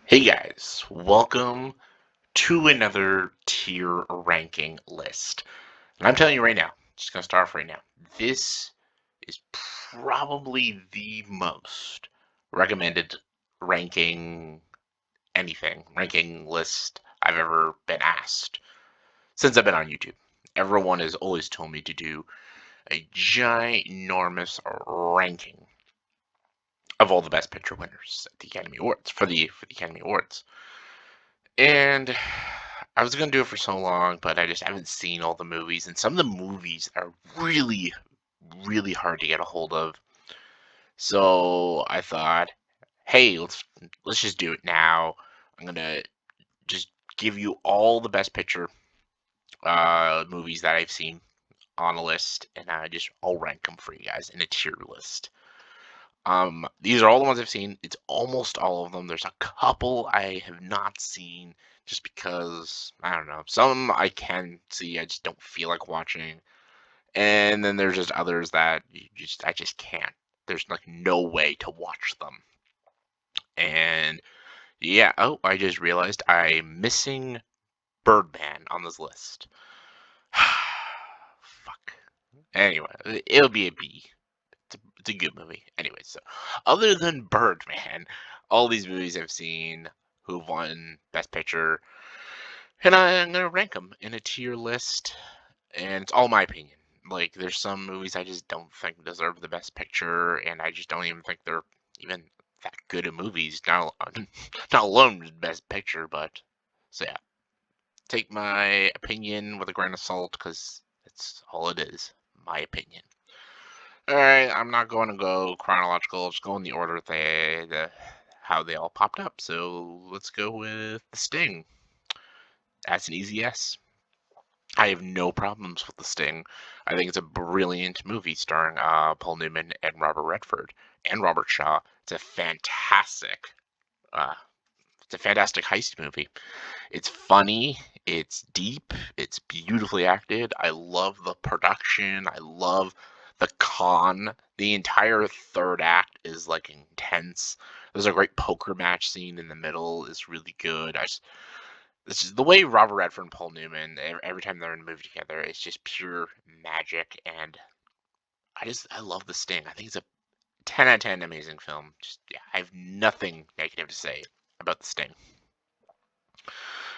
Hey guys, welcome to another tier ranking list. And I'm telling you right now, just gonna start off right now, this is probably the most recommended ranking ranking list I've ever been asked since I've been on YouTube. Everyone has always told me to do a ginormous ranking of all the Best Picture winners at the Academy Awards for the Academy Awards. And I was gonna do it for so long, but I just haven't seen all the movies, and some of the movies are really, really hard to get a hold of. So I thought, hey, let's just do it now. I'm gonna just give you all the Best Picture movies that I've seen on a list, and I'll rank them for you guys in a tier list. These are all the ones I've seen. It's almost all of them. There's a couple I have not seen just because I don't know. Some I can see, I just don't feel like watching. And then there's just others that I just can't. There's like no way to watch them. And yeah, oh, I just realized I'm missing Birdman on this list. Fuck. Anyway, it'll be a B. It's a good movie. Anyway, so other than Birdman, all these movies I've seen who've won Best Picture, and I'm gonna rank them in a tier list, and it's all my opinion. Like, there's some movies I just don't think deserve the Best Picture, and I just don't even think they're even that good of movies. Not alone Best Picture, but so yeah, take my opinion with a grain of salt because that's all it is, my opinion. All right, I'm not going to go chronological. Just go in the order how they all popped up. So let's go with The Sting. That's an easy yes. I have no problems with The Sting. I think it's a brilliant movie starring Paul Newman and Robert Redford and Robert Shaw. Uh, it's a fantastic heist movie. It's funny, it's deep, it's beautifully acted. I love the production. I love the con. The entire third act is like intense. There's a great poker match scene in the middle is really good. This is the way Robert Redford and Paul Newman every time they're in a movie together, it's just pure magic, and I love The Sting. I think it's a 10 out of 10 amazing film. Just yeah, I have nothing negative to say about The Sting.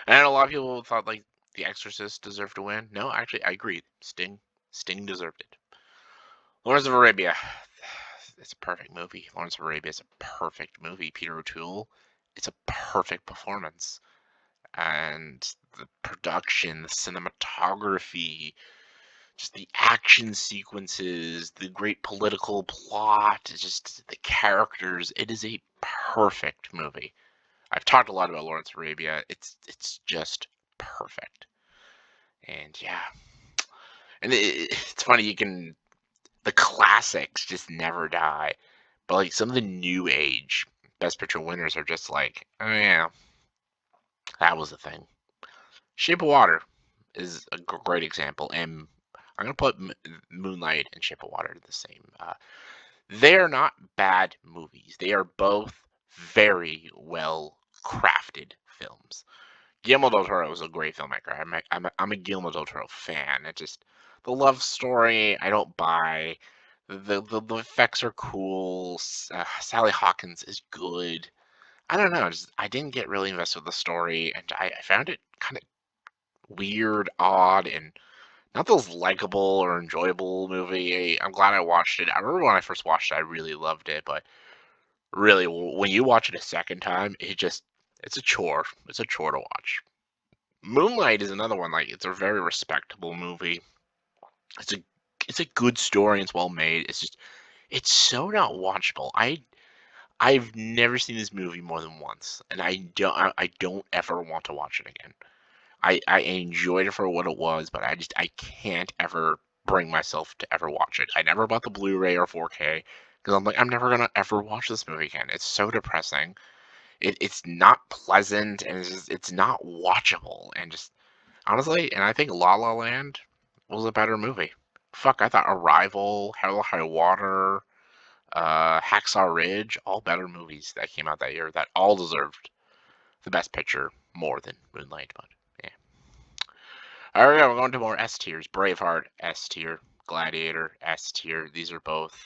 And a lot of people thought like The Exorcist deserved to win. No, actually, I agree. Sting deserved it. Lawrence of Arabia. It's a perfect movie. Lawrence of Arabia is a perfect movie. Peter O'Toole. It's a perfect performance. And the production, the cinematography, just the action sequences, the great political plot, just the characters. It is a perfect movie. I've talked a lot about Lawrence of Arabia. It's just perfect. And yeah, and it's funny the classics just never die, but like some of the new age Best Picture winners are just like, oh yeah, that was a thing. Shape of Water is a great example, and I'm gonna put Moonlight and Shape of Water in the same. They are not bad movies. They are both very well crafted films. Guillermo del Toro is a great filmmaker. I'm a Guillermo del Toro fan. It just the love story I don't buy. The effects are cool. Sally Hawkins is good. I don't know. I didn't get really invested with the story, and I found it kind of weird, odd, and not those likable or enjoyable movie. I'm glad I watched it. I remember when I first watched it, I really loved it, but really, when you watch it a second time, it's a chore. It's a chore to watch. Moonlight is another one. Like it's a very respectable movie. It's a it's a good story. It's well made. It's so not watchable. I've never seen this movie more than once, and I don't ever want to watch it again. I enjoyed it for what it was, but I can't ever bring myself to ever watch it. I never bought the Blu-ray or 4K because I'm like I'm never gonna ever watch this movie again. It's so depressing. It's not pleasant and it's not watchable and just honestly, and I think La La Land was a better movie. Fuck, I thought Arrival, Hell or High Water, Hacksaw Ridge, all better movies that came out that year that all deserved. the best picture more than Moonlight, but yeah. All right, we're going to more S tiers. Braveheart, S tier. Gladiator, S tier. These are both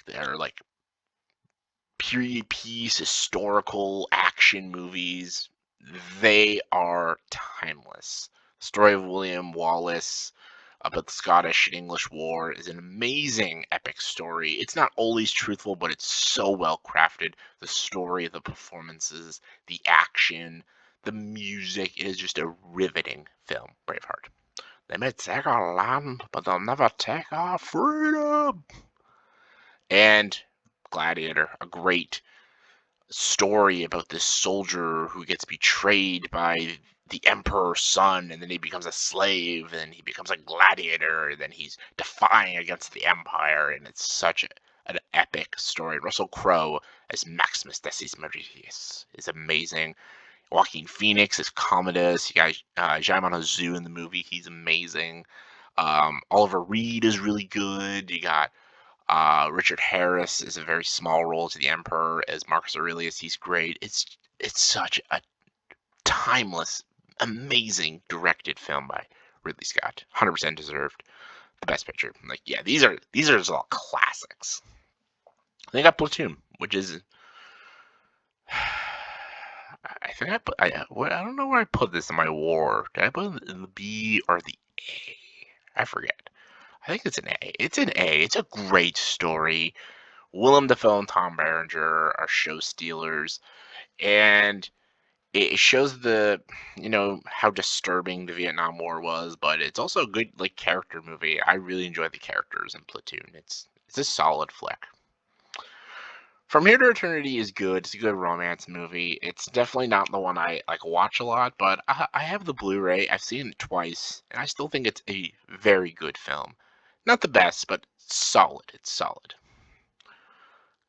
they're like period piece, historical action movies. They are timeless. The story of William Wallace about the Scottish and English War is an amazing epic story. It's not always truthful, but it's so well crafted. The story, the performances, the action, the music. It is just a riveting film, Braveheart. They may take our land, but they'll never take our freedom. And Gladiator, a great story about this soldier who gets betrayed by the emperor's son, and then he becomes a slave, and he becomes a gladiator, and then he's defying against the empire, and it's such an epic story. Russell Crowe as Maximus Decius Meridius is amazing. Joaquin Phoenix as Commodus. You got Djimon Hounsou in the movie. He's amazing. Oliver Reed is really good. You got Richard Harris is a very small role to the Emperor as Marcus Aurelius. He's great. It's such a timeless, amazing directed film by Ridley Scott. 100% deserved the best picture. Like, yeah, these are just all classics. They got Platoon, which is I think I don't know where I put this in my war. Did I put it in the B or the A? I forget. I think it's an A. It's an A. It's a great story. Willem Dafoe and Tom Berenger are show stealers, and it shows how disturbing the Vietnam War was, but it's also a good character movie. I really enjoy the characters in Platoon. It's a solid flick. From Here to Eternity is good. It's a good romance movie. It's definitely not the one I watch a lot, but I have the Blu-ray. I've seen it twice, and I still think it's a very good film. Not the best, but solid. It's solid.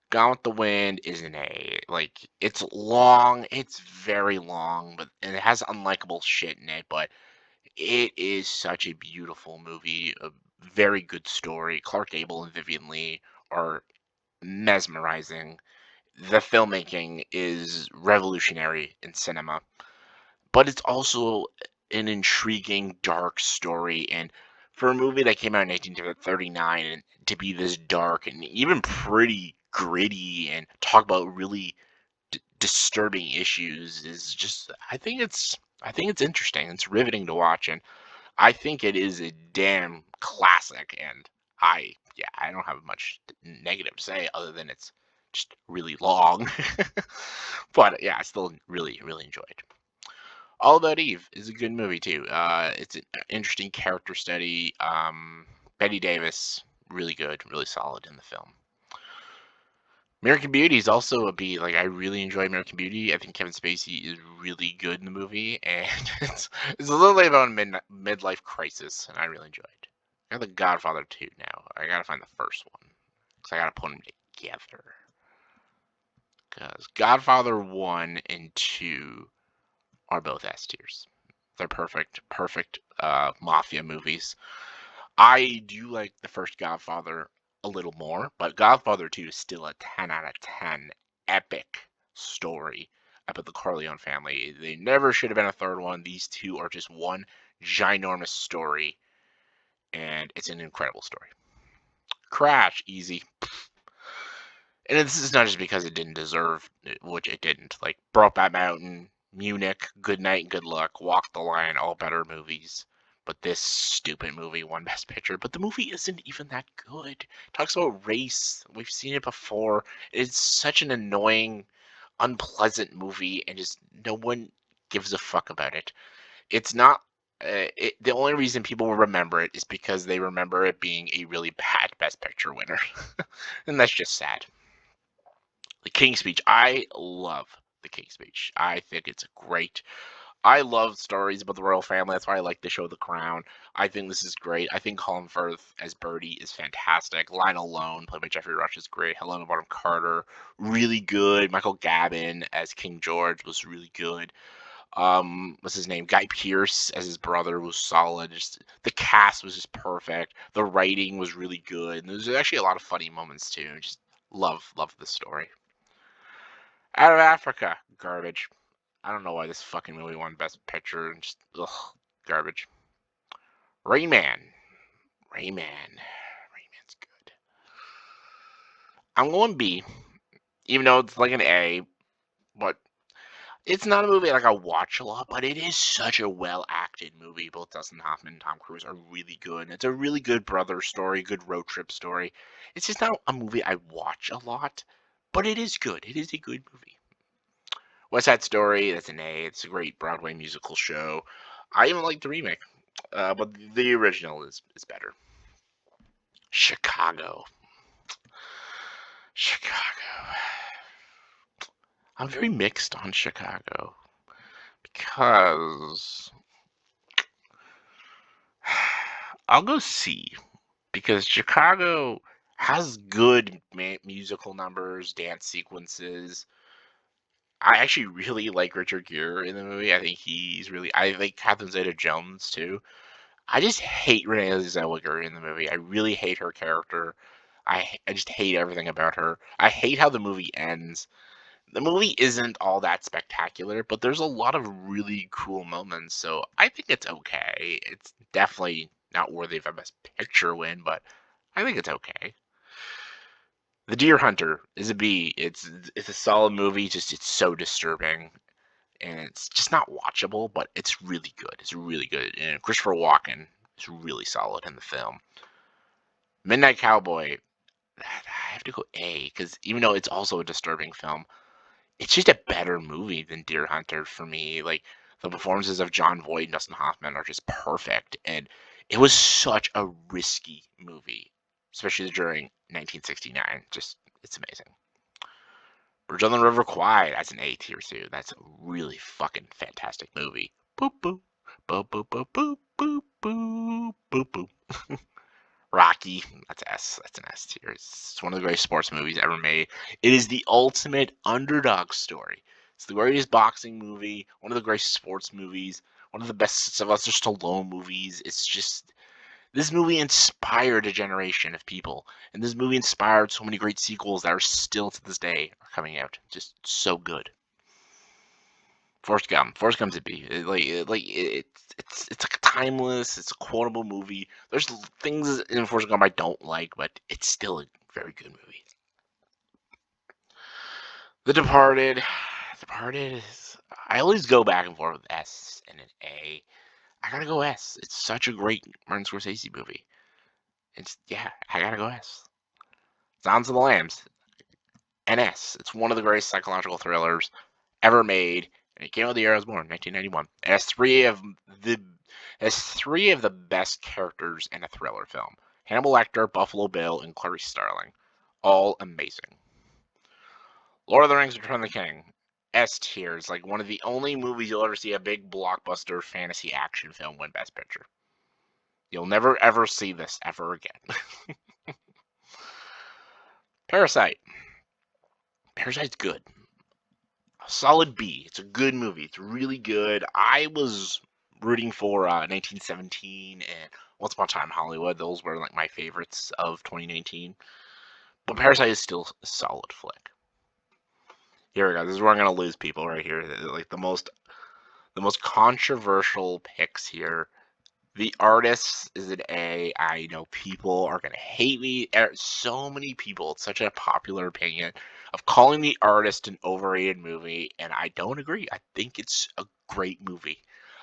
Gone with the Wind is an A. It's long. It's very long, and it has unlikable shit in it, but it is such a beautiful movie. A very good story. Clark Gable and Vivian Leigh are mesmerizing. The filmmaking is revolutionary in cinema, but it's also an intriguing, dark story. And for a movie that came out in 1939 and to be this dark and even pretty gritty and talk about really disturbing issues is just I think it's interesting. It's riveting to watch, and I think it is a damn classic. And I don't have much negative to say other than it's just really long. But yeah, I still really really enjoyed. All About Eve is a good movie too. It's an interesting character study. Betty Davis, really good, really solid in the film. American Beauty is also a B. I really enjoy American Beauty. I think Kevin Spacey is really good in the movie, and it's a little bit about a midlife crisis, and I really enjoyed it. I got The Godfather 2 now. I gotta find the first one because I gotta put them together. Because Godfather 1 and 2 are both S tiers. They're perfect mafia movies. I do like the first Godfather a little more, but Godfather 2 is still a 10 out of 10 epic story about the Corleone family. They never should have been a third one. These two are just one ginormous story, and it's an incredible story. Crash, easy. And this is not just because it didn't deserve, which it didn't. Brokeback Mountain, Munich, Good Night and Good Luck, Walk the Line, all better movies. But this stupid movie won Best Picture. But the movie isn't even that good. It talks about race. We've seen it before. It's such an annoying, unpleasant movie, and just no one gives a fuck about it. It's not. The only reason people will remember it is because they remember it being a really bad Best Picture winner, and that's just sad. The King's Speech. I love The King's Speech. I think it's great. I love stories about the royal family. That's why I like the show The Crown. I think this is great. I think Colin Firth as Bertie is fantastic. Lionel Lone, played by Jeffrey Rush, is great. Helena Bonham Carter, really good. Michael Gavin as King George was really good. What's his name? Guy Pearce as his brother was solid. Just the cast was just perfect. The writing was really good. And there's actually a lot of funny moments too. Just love the story. Out of Africa, garbage. I don't know why this fucking movie won Best Picture. And just garbage. Rayman. Rayman's good. I'm going B, even though it's like an A, but it's not a movie like I watch a lot, but it is such a well acted movie. Both Dustin Hoffman and Tom Cruise are really good. It's a really good brother story, good road trip story. It's just not a movie I watch a lot, but it is good. It is a good movie. West Side Story, that's an A. It's a great Broadway musical show. I even like the remake, but the original is better. Chicago. Chicago. I'm very mixed on Chicago because I'll go C because Chicago has good musical numbers, dance sequences. I actually really like Richard Gere in the movie. I think he's really. I like Catherine Zeta-Jones too. I just hate Renee Zellweger in the movie. I really hate her character. I just hate everything about her. I hate how the movie ends. The movie isn't all that spectacular, but there's a lot of really cool moments, so I think it's okay. It's definitely not worthy of a Best Picture win, but I think it's okay. The Deer Hunter is a B. It's a solid movie, just it's so disturbing and it's just not watchable, but it's really good. It's really good. And Christopher Walken is really solid in the film. Midnight Cowboy, I have to go A because even though it's also a disturbing film, it's just a better movie than Deer Hunter for me. Like the performances of John Voight and Dustin Hoffman are just perfect, and it was such a risky movie, especially during 1969. Just it's amazing. Bridge on the River Kwai, that's an A tier too. That's a really fucking fantastic movie. Boop boop boop boop boop boop boop boop boop boop. Rocky, that's S. That's an S tier. It's one of the greatest sports movies ever made. It is the ultimate underdog story. It's the greatest boxing movie, one of the greatest sports movies, one of the best Sylvester Stallone movies. It's just this movie inspired a generation of people, and this movie inspired so many great sequels that are still to this day are coming out. Just so good. Forrest Gump. Forrest Gump's a B. It's like a timeless. It's a quotable movie. There's things in Forrest Gump I don't like, but it's still a very good movie. The Departed. Departed is. I always go back and forth with S and an A. I gotta go S. It's such a great Martin Scorsese movie. It's I gotta go S. Silence of the Lambs. An S. It's one of the greatest psychological thrillers ever made. And it came out the year I was born, 1991. It has three of the best characters in a thriller film: Hannibal Lecter, Buffalo Bill, and Clarice Starling. All amazing. Lord of the Rings: Return of the King. S tier is like one of the only movies you'll ever see a big blockbuster fantasy action film win Best Picture. You'll never ever see this ever again. Parasite. Parasite's good. A solid B. It's a good movie. It's really good. I was rooting for 1917 and Once Upon a Time in Hollywood. Those were like my favorites of 2019. But Parasite is still a solid flick. Here we go. This is where I'm gonna lose people right here. Like the most controversial picks here. The Artist is an A. I know people are gonna hate me. So many people. It's such a popular opinion of calling The Artist an overrated movie, and I don't agree. I think it's a great movie.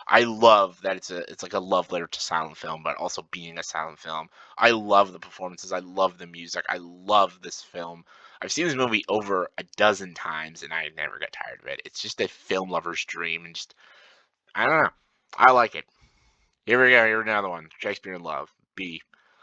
I love that it's like a love letter to silent film, but also being a silent film. I love the performances. I love the music. I love this film. I've seen this movie over a dozen times, and I never get tired of it. It's just a film lover's dream, and just I don't know. I like it. Here we go. Here's another one. Shakespeare in Love. B.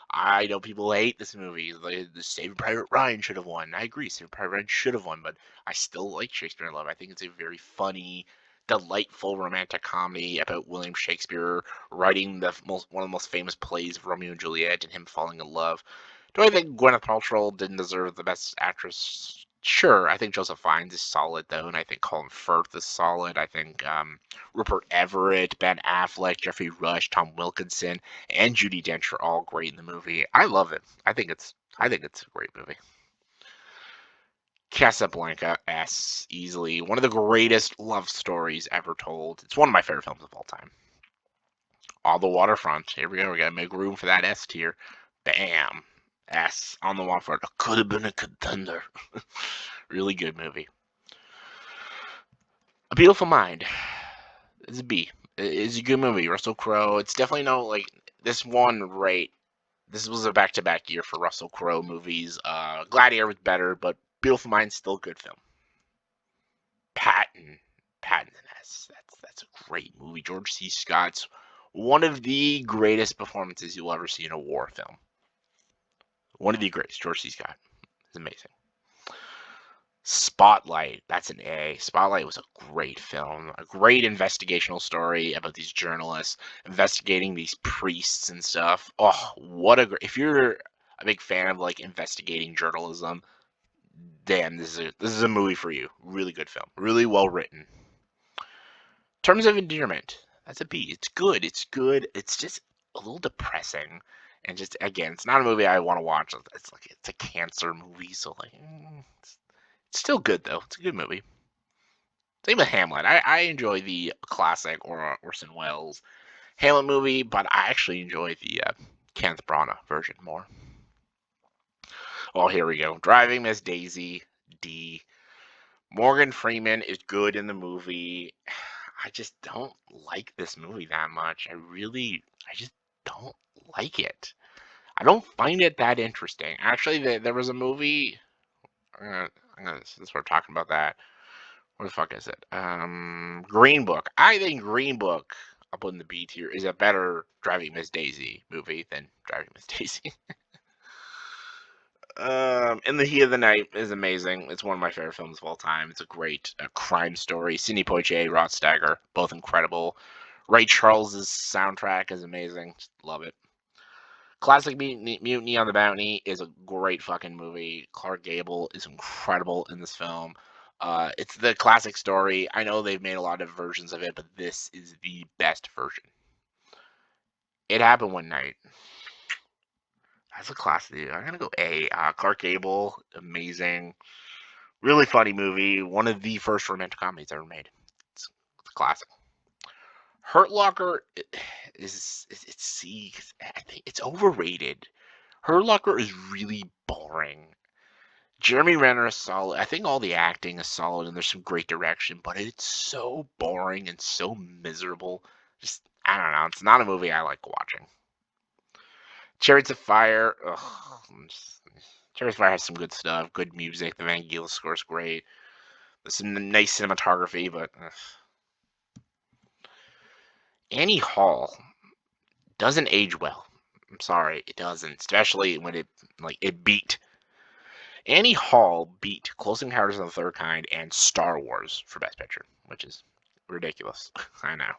I know people hate this movie. Like, the Saving Private Ryan should have won. I agree. Saving Private Ryan should have won, but I still like Shakespeare in Love. I think it's a very funny, delightful romantic comedy about William Shakespeare writing one of the most famous plays of Romeo and Juliet and him falling in love. Do I think Gwyneth Paltrow didn't deserve the Best Actress? Sure. I think Joseph Fiennes is solid though, and I think Colin Firth is solid. I think Rupert Everett, Ben Affleck, Jeffrey Rush, Tom Wilkinson, and Judi Dench are all great in the movie. I love it. I think it's a great movie. Casablanca S, easily. One of the greatest love stories ever told. It's one of my favorite films of all time. On the Waterfront. Here we go. We gotta make room for that S tier. Bam. S on the Waterfront. Could have been a contender. Really good movie. A Beautiful Mind. It's a B. It's a good movie. Russell Crowe. It's definitely no like this one right. This was a back-to-back year for Russell Crowe movies. Gladiator was better, but Beautiful Mind's still a good film. Patton. Patton and S. That's a great movie. George C. Scott's one of the greatest performances you'll ever see in a war film. One of the greatest. George C. Scott. It's amazing. Spotlight. That's an A. Spotlight was a great film. A great investigational story about these journalists investigating these priests and stuff. Oh, what a great. If you're a big fan of like investigating journalism, damn, this is a movie for you. Really good film. Really well written. Terms of Endearment. That's a B. It's good. It's good. It's just a little depressing. And just again, it's not a movie I want to watch. It's a cancer movie, so like it's still good though. It's a good movie. Same with Hamlet. I enjoy the classic or Orson Welles Hamlet movie, but I actually enjoy the Kenneth Branagh version more. Oh, here we go. Driving Miss Daisy, D. Morgan Freeman is good in the movie. I just don't like this movie that much. I just don't like it. I don't find it that interesting. Actually, there was a movie. Since we're talking about that, what the fuck is it? Green Book. I think Green Book, I'll put in the B tier, is a better Driving Miss Daisy movie than Driving Miss Daisy. In the Heat of the Night is amazing. It's one of my favorite films of all time. It's a great crime story. Sidney Poitier, Rod Steiger, both incredible. Ray Charles's soundtrack is amazing. Just love it. Classic Mutiny on the Bounty is a great fucking movie. Clark Gable is incredible in this film. It's the classic story. I know they've made a lot of versions of it, but this is the best version. It Happened One Night. That's a classic. I'm gonna go A. Clark Gable, amazing, really funny movie. One of the first romantic comedies ever made. It's a classic. Hurt Locker it's C. I think it's overrated. Hurt Locker is really boring. Jeremy Renner is solid. I think all the acting is solid and there's some great direction, but it's so boring and so miserable. Just I don't know. It's not a movie I like watching. Chariots of Fire. Ugh, Chariots of Fire has some good stuff, good music. The Vangelis score is great. There's some nice cinematography, but Annie Hall doesn't age well. I'm sorry, it doesn't. Especially when it beat Annie Hall beat Close Encounters of the Third Kind and Star Wars for Best Picture, which is ridiculous. I know.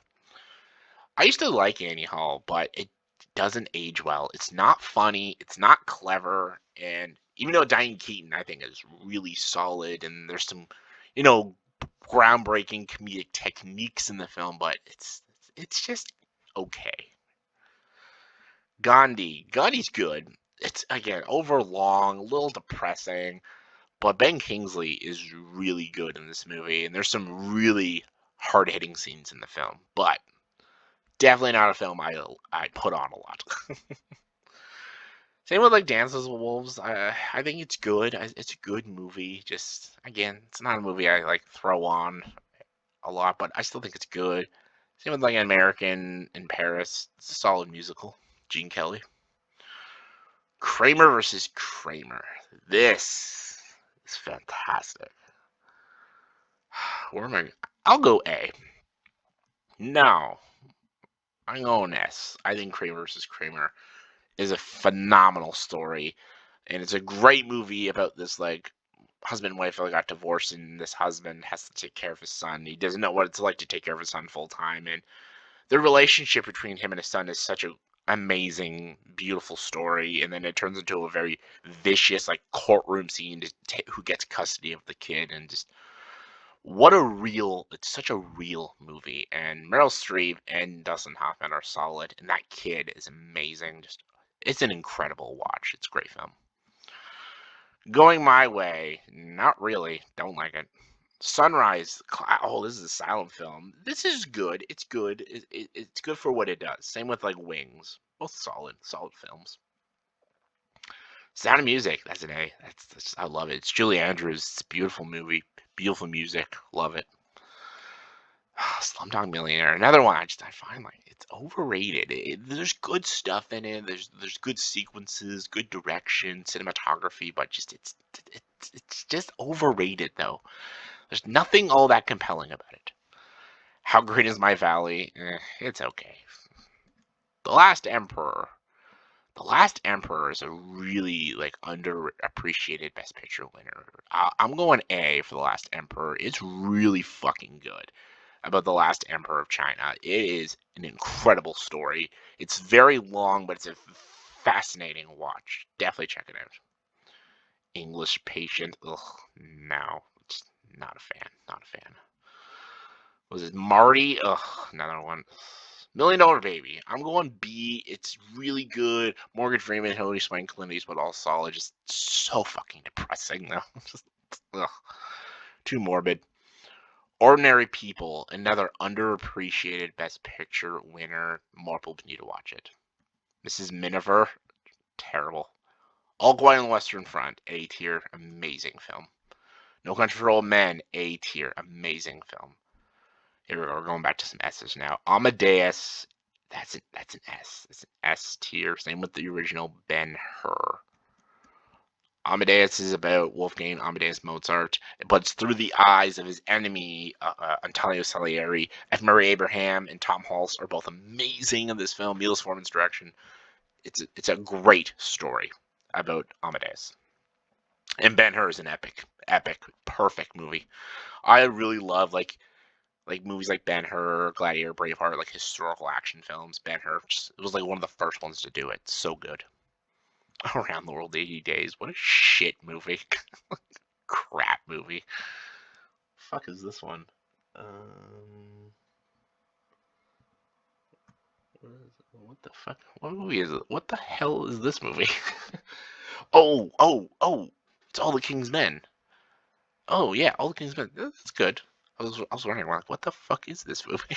I used to like Annie Hall, but it doesn't age well. It's not funny. It's not clever. And even though Diane Keaton, I think, is really solid, and there's some, you know, groundbreaking comedic techniques in the film, but it's just okay. Gandhi's good. It's again overlong, a little depressing, but Ben Kingsley is really good in this movie, and there's some really hard-hitting scenes in the film. But definitely not a film I put on a lot. Same with like Dances with Wolves. I think it's good. It's a good movie. Just again, it's not a movie I like throw on a lot, but I still think it's good. Same with like American in Paris. It's a solid musical. Gene Kelly. Kramer versus Kramer. This is fantastic. Where am I? I'll go A. No, I'm going S. I think Kramer versus Kramer is a phenomenal story, and it's a great movie about this like husband and wife that got divorced, and this husband has to take care of his son. He doesn't know what it's like to take care of his son full time, and the relationship between him and his son is such an amazing, beautiful story. And then it turns into a very vicious like courtroom scene who gets custody of the kid, and just it's such a real movie. And Meryl Streep and Dustin Hoffman are solid, and that kid is amazing. Just it's an incredible watch. It's a great film. Going My Way, not really. Don't like it. Sunrise, oh, this is a silent film. This is good. It's good. It's good for what it does. Same with like Wings. Both solid films. Sound of Music, that's an A. That's I love it. It's Julie Andrews. It's a beautiful movie, beautiful music. Love it. Slumdog Millionaire, another one. I find like it's overrated. There's good stuff in it. There's good sequences, good direction, cinematography, but it's just overrated though. There's nothing all that compelling about it. How Great Is My Valley? It's okay. The Last Emperor. The Last Emperor is a really like underappreciated Best Picture winner. I'm going A for The Last Emperor. It's really fucking good about the last emperor of China. It is an incredible story. It's very long, but it's a fascinating watch. Definitely check it out. English Patient. Ugh, no, it's not a fan. Not a fan. Was it Marty? Ugh, another one. Million Dollar Baby. I'm going B. It's really good. Morgan Freeman, Hilary Swank, Clint Eastwood, all solid. Just so fucking depressing though. Just ugh, too morbid. Ordinary People, another underappreciated Best Picture winner. More people need to watch it. Mrs. Miniver, terrible. All Quiet on the Western Front, A tier, amazing film. No Country for Old Men, A tier, amazing film. Here we're going back to some S's now. Amadeus, that's an S. It's an S tier. Same with the original Ben-Hur. Amadeus is about Wolfgang Amadeus Mozart, but it's through the eyes of his enemy, Antonio Salieri. F. Murray Abraham and Tom Hulce are both amazing in this film. Milos Forman's direction. It's a great story about Amadeus. And Ben-Hur is an epic, perfect movie. I really love like movies like Ben-Hur, Gladiator, Braveheart, like historical action films. Ben-Hur, it was like one of the first ones to do it. So good. Around the World 80 Days. What a shit movie. Crap movie. Fuck is this one? What the fuck? What movie is it? What the hell is this movie? Oh! It's All the King's Men. Oh yeah, All the King's Men. That's good. I was wondering like, what the fuck is this movie?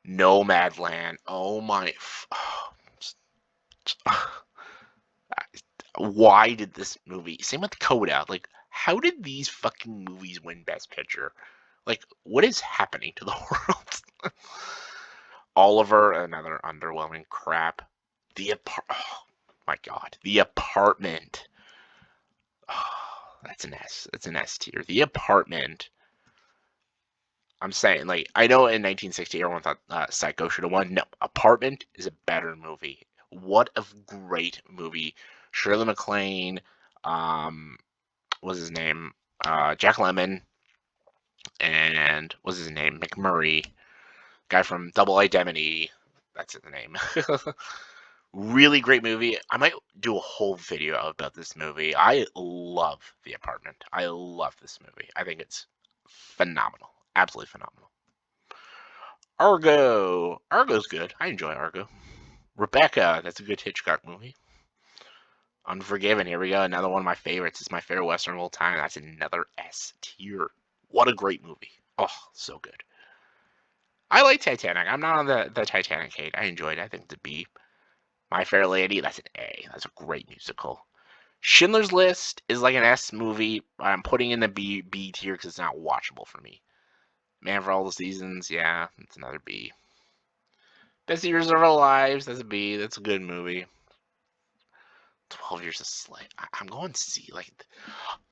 Nomadland. Oh my. Why did this movie? Same with Coda. Like, how did these fucking movies win Best Picture? Like, what is happening to the world? Oliver, another underwhelming crap. Oh my god, The Apartment. Oh, that's an S. That's an S tier. The Apartment. I'm saying, like, I know in 1960 everyone thought Psycho should have won. No, Apartment is a better movie. What a great movie. Shirley MacLaine, what's his name? Jack Lemmon, and what's his name? McMurray, guy from Double Indemnity. That's the name. Really great movie. I might do a whole video about this movie. I love The Apartment. I love this movie. I think it's phenomenal. Absolutely phenomenal. Argo. Argo's good. I enjoy Argo. Rebecca. That's a good Hitchcock movie. Unforgiven. Here we go. Another one of my favorites. It's my favorite Western of all time. That's another S tier. What a great movie. Oh, so good. I like Titanic. I'm not on the Titanic hate. I enjoyed it. I think it's a B. My Fair Lady. That's an A. That's a great musical. Schindler's List is like an S movie, but I'm putting in the B tier because it's not watchable for me. Man for All the Seasons. Yeah, it's another B. Best Years of Our Lives. That's a B. That's a good movie. 12 Years a Slave. I'm going C. Like,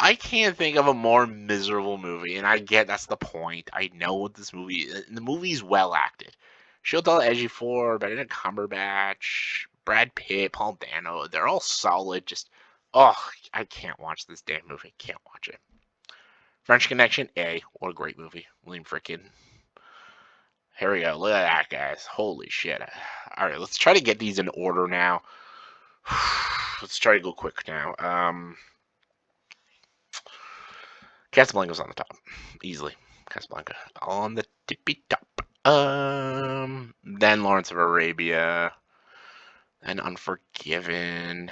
I can't think of a more miserable movie, and I get that's the point. I know what this movie is. The movie's well acted. Chiwetel Ejiofor, Benedict Cumberbatch, Brad Pitt, Paul Dano, they're all solid. Just, oh, I can't watch this damn movie. Can't watch it. French Connection, A. What a great movie. William Friedkin. Here we go. Look at that, guys. Holy shit. All right, let's try to get these in order now. Let's try to go quick now. Casablanca's on the top, easily. Casablanca on the tippy top. Then Lawrence of Arabia, and Unforgiven.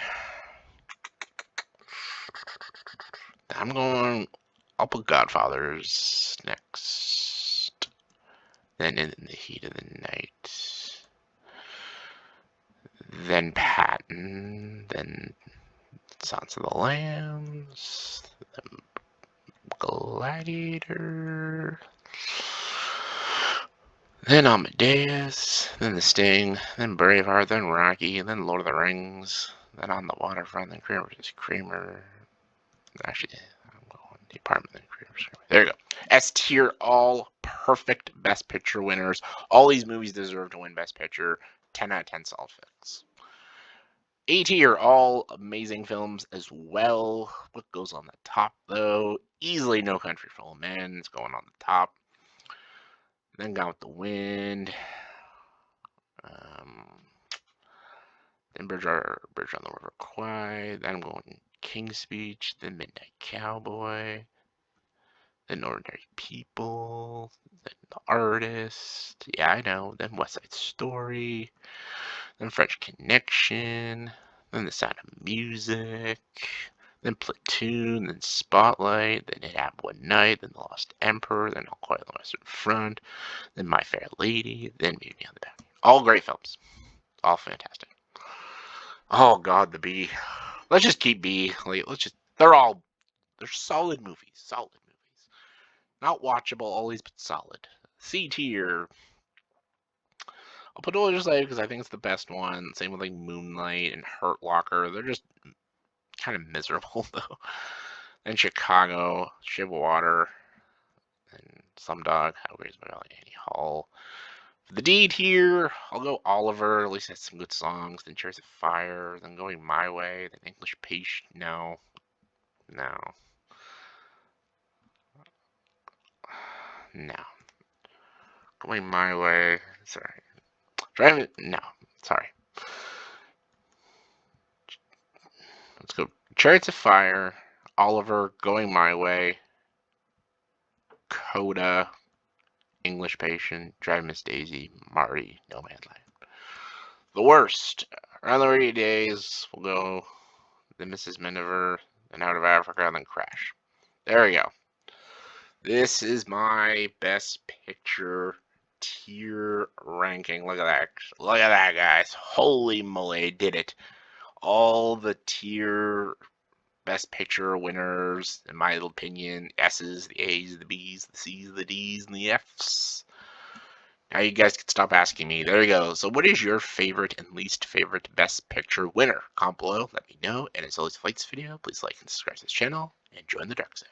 I'll put Godfathers next. Then In the Heat of the Night. Then Patton. Then Silence of the Lambs. Then Gladiator. Then Amadeus. Then The Sting. Then Braveheart. Then Rocky. Then Lord of the Rings. Then On the Waterfront. Then Kramer vs. Kramer. Actually, I'm going The Apartment. Then Kramer vs. Kramer. There you go. S tier, all perfect Best Picture winners. All these movies deserve to win Best Picture. 10 out of 10 solid picks. A tier, all amazing films as well. What goes on the top, though? Easily No Country for Old Men. It's going on the top. Then Gone with the Wind. Then Bridge on the River Kwai. Then I'm going King's Speech. Then Midnight Cowboy. Then Ordinary People. Then The Artist. Yeah, I know. Then West Side Story. Then French Connection. Then The Sound of Music. Then Platoon. Then Spotlight. Then It Happened One Night. Then The Lost Emperor. Then All Quiet on the Western Front. Then My Fair Lady. Then Mutiny on the Bounty. All great films. All fantastic. Oh God, the B. Let's just keep B. Like, they're solid movies. Solid movies. Not watchable always, but solid. C tier. I'll put Dollar just because I think it's the best one. Same with like Moonlight and Hurt Locker. They're just kind of miserable though. Then Chicago, Shiv Water, and Slumdog, Highways by Annie Hall. For the D tier, I'll go Oliver. At least it has some good songs. Then Chariots of Fire. Then Going My Way. Then English Patient. No. Going My Way. Sorry. Driving. No. Sorry. Let's go. Chariots of Fire. Oliver. Going My Way. Coda. English Patient. Drive Miss Daisy. Marty. No Man's Land. The worst. Around the Rainy Days. We'll go The Mrs. Miniver. Then Out of Africa. Then Crash. There we go. This is my Best Picture tier ranking. Look at that. Look at that, guys. Holy moly, I did it. All the tier Best Picture winners, in my opinion, S's, the A's, the B's, the C's, the D's, and the F's. Now you guys can stop asking me. There you go. So what is your favorite and least favorite Best Picture winner? Comment below, let me know. And as always, if you like this video, please like and subscribe to this channel, and join the dark side.